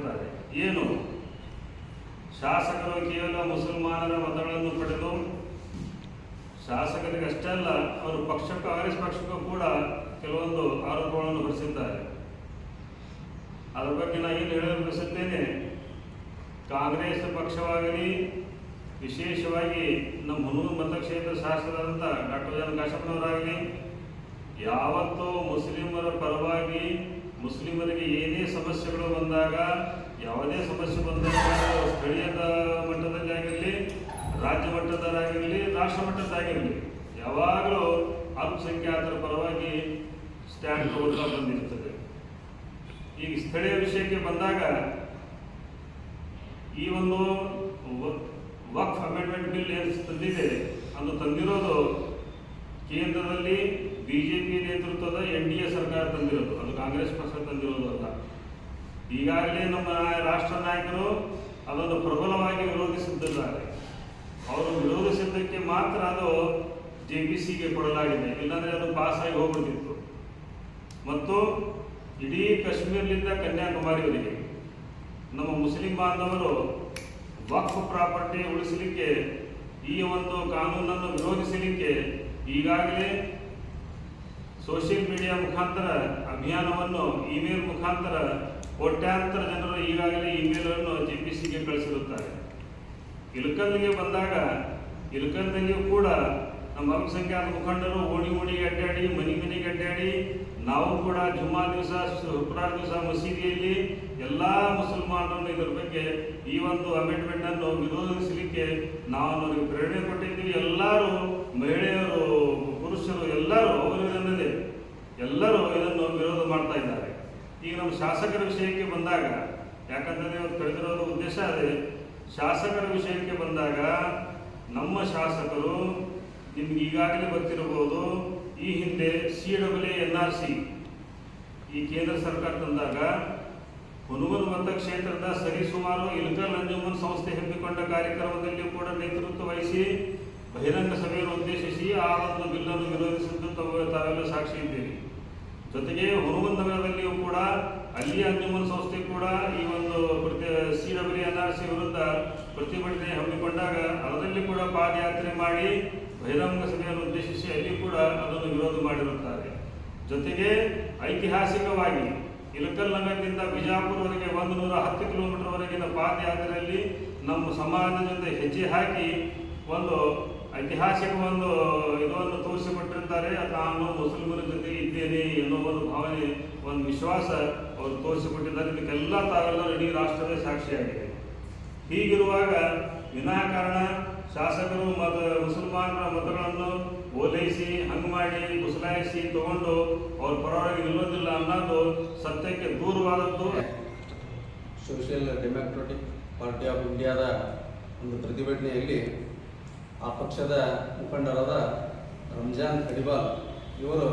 ಮಾಡಿರುತ್ತಾರೆ. ಏನು ಶಾಸಕರು ಕೇವಲ ಮುಸಲ್ಮಾನರ ಮತಗಳನ್ನು ಪಡೆದು ಶಾಸಕರಿಗೆ ಅಷ್ಟೇ ಅಲ್ಲ, ಅವರು ಪಕ್ಷಕ್ಕೂ ಕಾಂಗ್ರೆಸ್ ಪಕ್ಷಕ್ಕೂ ಕೂಡ ಕೆಲವೊಂದು ಆರೋಪಗಳನ್ನು ಹೊರಿಸಿದ್ದಾರೆ. ಅದರ ಬಗ್ಗೆ ನಾನು ಏನು ಹೇಳಲು ಬಯಸುತ್ತೇನೆ, ಕಾಂಗ್ರೆಸ್ ಪಕ್ಷವಾಗಲಿ ವಿಶೇಷವಾಗಿ ನಮ್ಮ ಹುಣಸೂರು ಮತಕ್ಷೇತ್ರ ಶಾಸಕರಾದಂಥ ಡಾಕ್ಟರ್ ಎನ್ ಕಾಶಪ್ಪನವರಾಗಲಿ ಯಾವತ್ತೂ ಮುಸ್ಲಿಮರ ಪರವಾಗಿ ಮುಸ್ಲಿಮರಿಗೆ ಏನೇ ಸಮಸ್ಯೆಗಳು ಬಂದಾಗ, ಯಾವುದೇ ಸಮಸ್ಯೆ ಬಂದಾಗ ಸ್ಥಳೀಯದ ಮಟ್ಟದಲ್ಲಿ ಆಗಿರಲಿ, ರಾಜ್ಯ ಮಟ್ಟದಲ್ಲಾಗಿರಲಿ, ರಾಷ್ಟ್ರ ಮಟ್ಟದ್ದಾಗಿರಲಿ ಯಾವಾಗಲೂ ಅಲ್ಪಸಂಖ್ಯಾತರ ಪರವಾಗಿ ಸ್ಟ್ಯಾಂಡ್ ತಗೊಳ್ತಾ ಬಂದಿರ್ತದೆ. ಈಗ ಸ್ಥಳೀಯ ವಿಷಯಕ್ಕೆ ಬಂದಾಗ ಈ ಒಂದು ವಕ್ಫ್ ಅಮೆಂಡ್ಮೆಂಟ್ ಬಿಲ್ ಏನು ತಂದಿದೆ, ಅದು ತಂದಿರೋದು ಕೇಂದ್ರದಲ್ಲಿ ಬಿಜೆಪಿ ನೇತೃತ್ವದ NDA ಸರ್ಕಾರ ತಂದಿರೋದು, ಅದು ಕಾಂಗ್ರೆಸ್ ಪಕ್ಷ ತಂದಿರೋದು ಅಲ್ಲ. ಈಗಾಗಲೇ ನಮ್ಮ ರಾಷ್ಟ್ರ ನಾಯಕರು ಅದನ್ನು ಪ್ರಬಲವಾಗಿ ವಿರೋಧಿಸಿದ್ದಾರೆ. ಅವರು ವಿರೋಧಿಸಿದ್ದಕ್ಕೆ ಮಾತ್ರ ಅದು JPCಗೆ ಕೊಡಲಾಗಿದೆ, ಇಲ್ಲಾಂದರೆ ಅದು ಪಾಸಾಗಿ ಹೋಗ್ಬಿಡ್ತಿತ್ತು. ಮತ್ತು ಇಡೀ ಕಾಶ್ಮೀರದಿಂದ ಕನ್ಯಾಕುಮಾರಿವರೆಗೆ ನಮ್ಮ ಮುಸ್ಲಿಂ ಬಾಂಧವರು ವಕ್ಫ್ ಪ್ರಾಪರ್ಟಿ ಉಳಿಸಲಿಕ್ಕೆ ಈ ಒಂದು ಕಾನೂನನ್ನು ವಿರೋಧಿಸಲಿಕ್ಕೆ ಈಗಾಗಲೇ ಸೋಷಿಯಲ್ ಮೀಡಿಯಾ ಮುಖಾಂತರ ಅಭಿಯಾನವನ್ನು ಇಮೇಲ್ ಮುಖಾಂತರ ಕೋಟ್ಯಾಂತರ ಜನರು ಈಗಾಗಲೇ ಇಮೇಲನ್ನು JPCಗೆ ಕಳಿಸಿರುತ್ತಾರೆ. ಇಳಕಲ್ಗೆ ಬಂದಾಗ ಇಳಕಲ್ನಲ್ಲಿಯೂ ಕೂಡ ನಮ್ಮ ಅಲ್ಪಸಂಖ್ಯಾತ ಮುಖಂಡರು ಓಣಿಗೆ ಅಡ್ಡಾಡಿ, ಮನೆಗೆ ಅಡ್ಡಾಡಿ, ನಾವು ಕೂಡ ಜುಮ್ಮಾ ದಿವಸ, ಶುಕ್ರವಾರ ದಿವಸ ಮಸೀದಿಯಲ್ಲಿ ಎಲ್ಲ ಮುಸಲ್ಮಾನರನ್ನು ಇದರ ಬಗ್ಗೆ ಈ ಒಂದು ಅಮೆಂಡ್ಮೆಂಟ್ ಅನ್ನು ವಿರೋಧಿಸಲಿಕ್ಕೆ ನಾವು ಅವರಿಗೆ ಪ್ರೇರಣೆ ಕೊಟ್ಟಿದ್ದೀವಿ. ಎಲ್ಲರೂ ಮಹಿಳೆಯರು, ಪುರುಷರು ಎಲ್ಲರೂ ಅವರನ್ನದೇ ಎಲ್ಲರೂ ಇದನ್ನು ವಿರೋಧ ಮಾಡ್ತಾ ಇದ್ದಾರೆ. ಈಗ ನಮ್ಮ ಶಾಸಕರ ವಿಷಯಕ್ಕೆ ಬಂದಾಗ, ಯಾಕಂತಂದರೆ ಇವತ್ತು ಕಳೆದಿರೋದು ಉದ್ದೇಶ ಅದೇ, ಶಾಸಕರ ವಿಷಯಕ್ಕೆ ಬಂದಾಗ ನಮ್ಮ ಶಾಸಕರು ನಿಮ್ಗೆ ಈಗಾಗಲೇ ಗೊತ್ತಿರಬಹುದು, ಈ ಹಿಂದೆ CAA NRC ಈ ಕೇಂದ್ರ ಸರ್ಕಾರ ತಂದಾಗ ಹುಣಸೂರು ಮತಕ್ಷೇತ್ರದ ಸರಿಸುಮಾರು ಇಳಕಲ್ ಅಂಜುಮನ್ ಸಂಸ್ಥೆ ಹಮ್ಮಿಕೊಂಡ ಕಾರ್ಯಕ್ರಮದಲ್ಲಿ ಕೂಡ ನೇತೃತ್ವ ವಹಿಸಿ ಬಹಿರಂಗ ಸಭೆಯನ್ನು ಉದ್ದೇಶಿಸಿ ಆ ಒಂದು ಬಿಲ್ಲನ್ನು ವಿರೋಧಿಸಿದ್ದು ತಾವೆಲ್ಲ ಸಾಕ್ಷಿ ಇದ್ದೀರಿ. ಜೊತೆಗೆ ಹುಣಸೂರು ನಗರದಲ್ಲಿಯೂ ಕೂಡ ಅಲ್ಲಿಯ ಅಂಜುಮನ್ ಸಂಸ್ಥೆ ಕೂಡ ಈ ಒಂದು CAA NRC ವಿರುದ್ಧ ಪ್ರತಿಭಟನೆ ಹಮ್ಮಿಕೊಂಡಾಗ ಅದರಲ್ಲಿ ಕೂಡ ಪಾದಯಾತ್ರೆ ಮಾಡಿ ಬಹಿರಂಗ ಸಭೆಯನ್ನು ಉದ್ದೇಶಿಸಿ ಅಲ್ಲಿ ಕೂಡ ಅದನ್ನು ವಿರೋಧ ಮಾಡಿರುತ್ತಾರೆ. ಜೊತೆಗೆ ಐತಿಹಾಸಿಕವಾಗಿ ಇಳಕಲ್ ನಗರದಿಂದ ಬಿಜಾಪುರವರೆಗೆ 110 ಕಿಲೋಮೀಟರ್ವರೆಗಿನ ಪಾದಯಾತ್ರೆಯಲ್ಲಿ ನಮ್ಮ ಸಮಾಜದ ಜೊತೆ ಹೆಜ್ಜೆ ಹಾಕಿ ಒಂದು ಐತಿಹಾಸಿಕ ಒಂದು ಇದನ್ನು ತೋರಿಸಿಕೊಟ್ಟಿರ್ತಾರೆ. ನಾನು ಮುಸ್ಲಿಮರ ಜೊತೆ ಇದ್ದೇನೆ ಎನ್ನುವ ಒಂದು ಭಾವನೆ, ಒಂದು ವಿಶ್ವಾಸ ಅವರು ತೋರಿಸಿಕೊಟ್ಟಿದ್ದಾರೆ. ಇದಕ್ಕೆಲ್ಲ ತಾವೆಲ್ಲ ಇಡೀ ರಾಷ್ಟ್ರವೇ ಸಾಕ್ಷಿಯಾಗಿದೆ. ಹೀಗಿರುವಾಗ ವಿನಾಕಾರಣ ಶಾಸಕರು ಮುಸಲ್ಮಾನರ ಮತಗಳನ್ನು ಓಲೈಸಿ, ಹಂಗೆ ಮಾಡಿ, ಬುಸಲಾಯಿಸಿ ತಗೊಂಡು ಅವ್ರ ಪರವಾಗಿ ನಿಲ್ಲೋದಿಲ್ಲ ಅನ್ನೋದು ಸತ್ಯಕ್ಕೆ ದೂರವಾದದ್ದು. ಸೋಷಿಯಲ್ ಡೆಮೊಕ್ರಾಟಿಕ್ ಪಾರ್ಟಿ ಆಫ್ ಇಂಡಿಯಾದ ಒಂದು ಪ್ರತಿಭಟನೆಯಲ್ಲಿ ಆ ಪಕ್ಷದ ಮುಖಂಡರಾದ ರಂಜಾನ್ ಕಡಿವಾಲ್ ಇವರು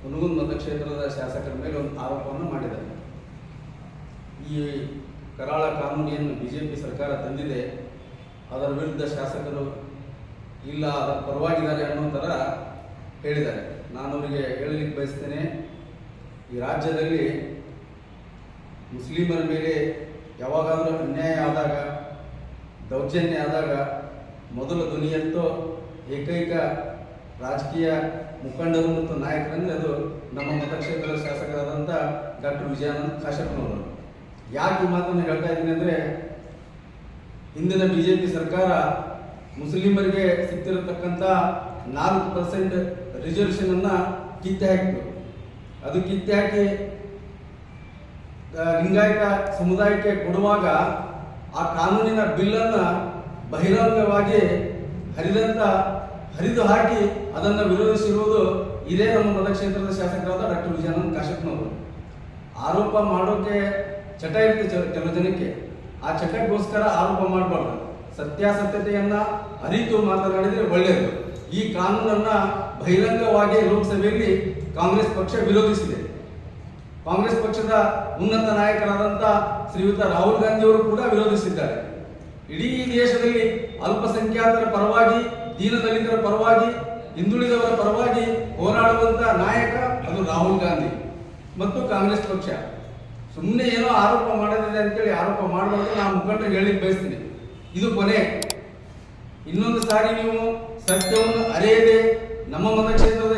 ಹುಣಸೂರು ಮತಕ್ಷೇತ್ರದ ಶಾಸಕರ ಮೇಲೆ ಒಂದು ಆರೋಪವನ್ನು ಮಾಡಿದ್ದಾರೆ. ಈ ಕರಾಳ ಕಾನೂನಿಯನ್ನು BJP ಸರ್ಕಾರ ತಂದಿದೆ, ಅದರ ವಿರುದ್ಧ ಶಾಸಕರು ಇಲ್ಲ ಅದರ ಪರವಾಗಿದ್ದಾರೆ ಅನ್ನೋ ಥರ ಹೇಳಿದ್ದಾರೆ. ನಾನು ಅವರಿಗೆ ಹೇಳಲಿಕ್ಕೆ ಬಯಸ್ತೇನೆ, ಈ ರಾಜ್ಯದಲ್ಲಿ ಮುಸ್ಲಿಮರ ಮೇಲೆ ಯಾವಾಗಾದರೂ ಅನ್ಯಾಯ ಆದಾಗ, ದೌರ್ಜನ್ಯ ಆದಾಗ ಮೊದಲ ಧ್ವನಿಯಂತೂ ಏಕೈಕ ರಾಜಕೀಯ ಮುಖಂಡರು ಮತ್ತು ನಾಯಕರಂದರೆ ಅದು ನಮ್ಮ ಮತಕ್ಷೇತ್ರದ ಶಾಸಕರಾದಂಥ ಡಾಕ್ಟರ್ ವಿಜಯಾನಂದ ಕಾಶಪ್ಪನವರು. ಯಾಕೆ ಈ ಮಾತನ್ನು ಹೇಳ್ತಾ ಇದ್ದೀನಿ ಅಂದರೆ, ಹಿಂದಿನ BJP ಸರ್ಕಾರ ಮುಸ್ಲಿಮರಿಗೆ ಸಿಗ್ತಿರತಕ್ಕಂಥ 4% ರಿಸರ್ವೇಷನನ್ನು ಕಿತ್ತೆ ಹಾಕಿತು. ಅದು ಕಿತ್ತೆ ಹಾಕಿ ಲಿಂಗಾಯತ ಸಮುದಾಯಕ್ಕೆ ಕೊಡುವಾಗ ಆ ಕಾನೂನಿನ ಬಿಲ್ಲನ್ನು ಬಹಿರಂಗವಾಗಿ ಹರಿದು ಹಾಕಿ ಅದನ್ನು ವಿರೋಧಿಸಿರುವುದು ಇದೇ ನಮ್ಮ ಮತಕ್ಷೇತ್ರದ ಶಾಸಕರಾದ ಡಾಕ್ಟರ್ ವಿಜಯಾನಂದ ಕಾಶಪ್ಪನವರು. ಆರೋಪ ಮಾಡೋಕ್ಕೆ ಚಟ ಇರುತ್ತೆ ಕೆಲವು ಜನಕ್ಕೆ, ಆ ಚಟಕ್ಕೋಸ್ಕರ ಆರೋಪ ಮಾಡಬಾರ್ದು. ಸತ್ಯಾಸತ್ಯತೆಯನ್ನು ಅರಿತು ಮಾತನಾಡಿದರೆ ಒಳ್ಳೆಯದು. ಈ ಕಾನೂನನ್ನು ಬಹಿರಂಗವಾಗಿ ಲೋಕಸಭೆಯಲ್ಲಿ ಕಾಂಗ್ರೆಸ್ ಪಕ್ಷ ವಿರೋಧಿಸಿದೆ. ಕಾಂಗ್ರೆಸ್ ಪಕ್ಷದ ಉನ್ನತ ನಾಯಕರಾದಂಥ ಶ್ರೀಯುತ ರಾಹುಲ್ ಗಾಂಧಿ ಅವರು ಕೂಡ ವಿರೋಧಿಸಿದ್ದಾರೆ. ಇಡೀ ದೇಶದಲ್ಲಿ ಅಲ್ಪಸಂಖ್ಯಾತರ ಪರವಾಗಿ, ದೀನದಲಿತರ ಪರವಾಗಿ, ಹಿಂದುಳಿದವರ ಪರವಾಗಿ ಹೋರಾಡುವಂಥ ನಾಯಕ ಅದು ರಾಹುಲ್ ಗಾಂಧಿ ಮತ್ತು ಕಾಂಗ್ರೆಸ್ ಪಕ್ಷ. ಸುಮ್ಮನೆ ಏನೋ ಆರೋಪ ಮಾಡೋದಿದೆ ಅಂತೇಳಿ ಆರೋಪ ಮಾಡಬಾರ್ದು. ನಾನು ಮುಖಂಡರಿಗೆ ಹೇಳಿ ಬಯಸ್ತೀನಿ, ಇದು ಕೊನೆ. ಇನ್ನೊಂದು ಸಾರಿ ನೀವು ಸತ್ಯವನ್ನು ಅರಿಯದೆ ನಮ್ಮ ಮತಕ್ಷೇತ್ರದ